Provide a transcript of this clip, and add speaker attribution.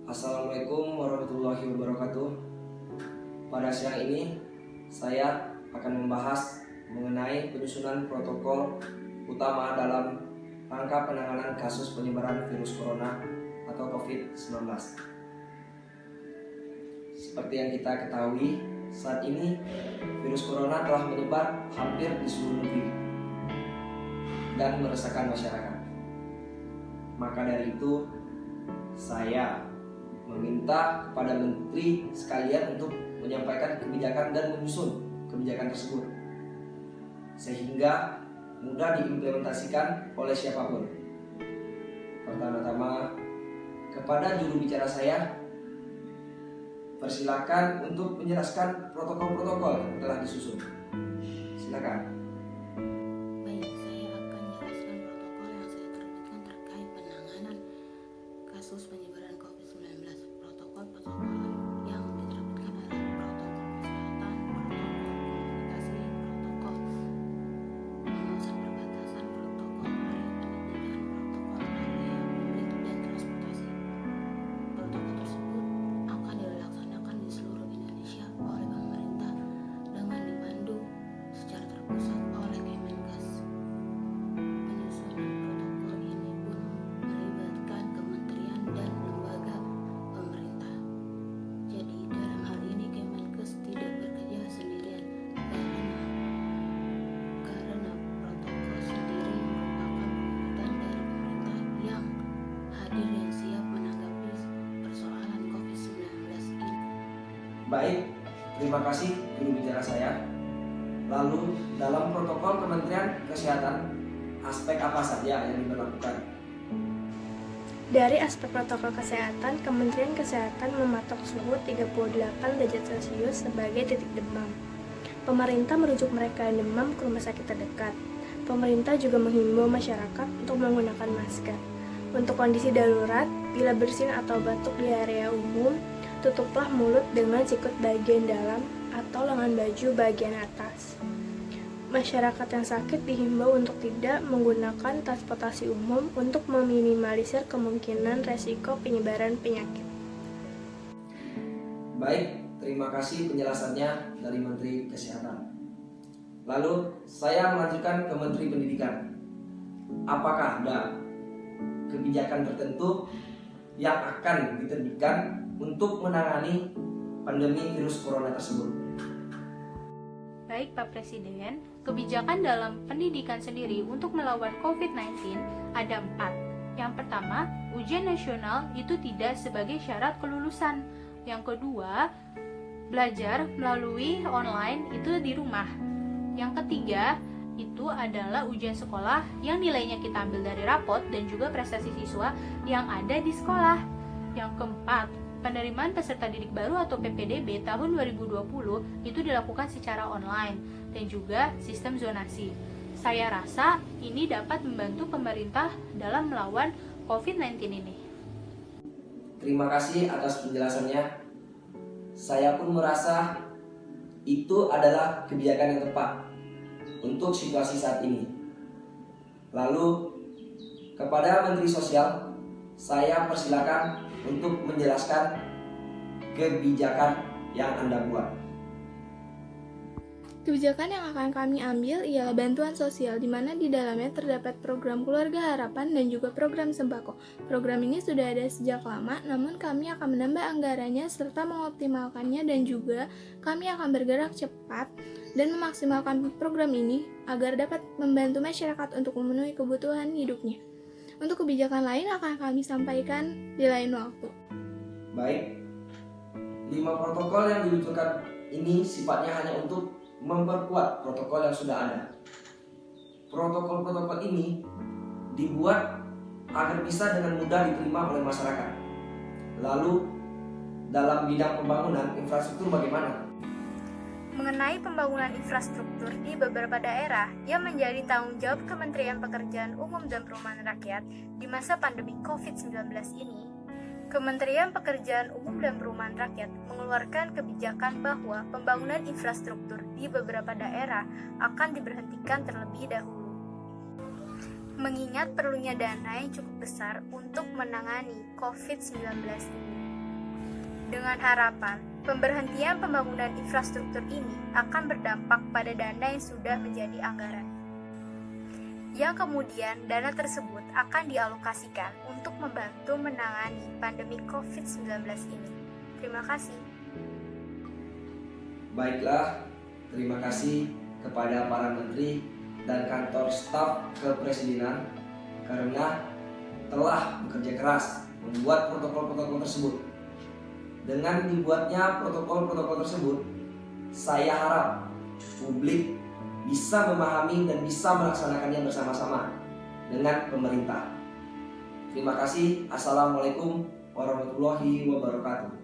Speaker 1: Assalamualaikum warahmatullahi wabarakatuh. Pada siang ini saya akan membahas mengenai penyusunan protokol utama dalam rangka penanganan kasus penyebaran virus corona atau COVID-19. Seperti yang kita ketahui, saat ini virus corona telah menyebar hampir di seluruh negeri dan meresahkan masyarakat. Maka dari itu, saya meminta kepada menteri sekalian untuk menyampaikan kebijakan dan menyusun kebijakan tersebut sehingga mudah diimplementasikan oleh siapapun. Pertama-tama, kepada juru bicara saya, persilakan untuk menjelaskan protokol-protokol yang telah disusun. Silakan.
Speaker 2: Baik, saya akan menjelaskan protokol yang saya terbitkan terkait penanganan kasus penyebaran COVID-19. Protokol-protokol yang diterbitkan adalah protokol kesehatan, protokol komunikasi, protokol pengawasan perbatasan, protokol area pendidikan, protokol area publik dan transportasi. Protokol tersebut akan dilaksanakan di seluruh Indonesia oleh pemerintah dengan dipandu secara terpusat oleh Kemenkes. Penyusunan protokol ini pun melibatkan kementerian dan lembaga pemerintah. Jadi dalam hal ini Kemenkes tidak bekerja sendirian karena protokol sendiri merupakan perwujudan dari pemerintah yang hadir dan siap menanggapi persoalan COVID-19 ini.
Speaker 1: Baik, terima kasih juru bicara saya. Lalu, dalam protokol Kementerian Kesehatan, aspek apa saja yang diberlakukan?
Speaker 3: Dari aspek protokol kesehatan, Kementerian Kesehatan mematok suhu 38 derajat Celcius sebagai titik demam. Pemerintah merujuk mereka yang demam ke rumah sakit terdekat. Pemerintah juga menghimbau masyarakat untuk menggunakan masker. Untuk kondisi darurat, bila bersin atau batuk di area umum, tutuplah mulut dengan sikut bagian dalam atau lengan baju bagian atas. Masyarakat yang sakit dihimbau untuk tidak menggunakan transportasi umum untuk meminimalisir kemungkinan resiko penyebaran penyakit.
Speaker 1: Baik, terima kasih penjelasannya dari Menteri Kesehatan. Lalu, saya melanjutkan ke Menteri Pendidikan. Apakah ada kebijakan tertentu yang akan diterbitkan untuk menangani pandemi virus corona tersebut?
Speaker 4: Baik Pak Presiden, kebijakan dalam pendidikan sendiri untuk melawan COVID-19 ada 4. Yang pertama, ujian nasional itu tidak sebagai syarat kelulusan. Yang kedua, belajar melalui online itu di rumah. Yang ketiga, itu adalah ujian sekolah yang nilainya kita ambil dari rapot dan juga prestasi siswa yang ada di sekolah. Yang keempat, penerimaan peserta didik baru atau PPDB tahun 2020 itu dilakukan secara online dan juga sistem zonasi. Saya rasa ini dapat membantu pemerintah dalam melawan COVID-19 ini.
Speaker 1: Terima kasih atas penjelasannya. Saya pun merasa itu adalah kebijakan yang tepat untuk situasi saat ini. Lalu, kepada Menteri Sosial, saya persilakan untuk menjelaskan kebijakan yang Anda buat.
Speaker 3: Kebijakan yang akan kami ambil ialah bantuan sosial, di mana di dalamnya terdapat program Keluarga Harapan dan juga program Sembako. Program ini sudah ada sejak lama, namun kami akan menambah anggarannya serta mengoptimalkannya, dan juga kami akan bergerak cepat dan memaksimalkan program ini agar dapat membantu masyarakat untuk memenuhi kebutuhan hidupnya. Untuk kebijakan lain akan kami sampaikan di lain waktu.
Speaker 1: Baik, 5 protokol yang diluncurkan ini sifatnya hanya untuk memperkuat protokol yang sudah ada. Protokol-protokol ini dibuat agar bisa dengan mudah diterima oleh masyarakat. Lalu, dalam bidang pembangunan infrastruktur bagaimana?
Speaker 5: Mengenai pembangunan infrastruktur di beberapa daerah yang menjadi tanggung jawab Kementerian Pekerjaan Umum dan Perumahan Rakyat di masa pandemi COVID-19 ini, Kementerian Pekerjaan Umum dan Perumahan Rakyat mengeluarkan kebijakan bahwa pembangunan infrastruktur di beberapa daerah akan diberhentikan terlebih dahulu. Mengingat perlunya dana yang cukup besar untuk menangani COVID-19 ini. dengan harapan pemberhentian pembangunan infrastruktur ini akan berdampak pada dana yang sudah menjadi anggaran. Yang kemudian dana tersebut akan dialokasikan untuk membantu menangani pandemi COVID-19 ini. Terima kasih.
Speaker 1: Baiklah, terima kasih kepada para menteri dan kantor staf kepresidenan karena telah bekerja keras membuat protokol-protokol tersebut. Dengan dibuatnya protokol-protokol tersebut, saya harap publik bisa memahami dan bisa melaksanakannya bersama-sama dengan pemerintah. Terima kasih. Assalamualaikum warahmatullahi wabarakatuh.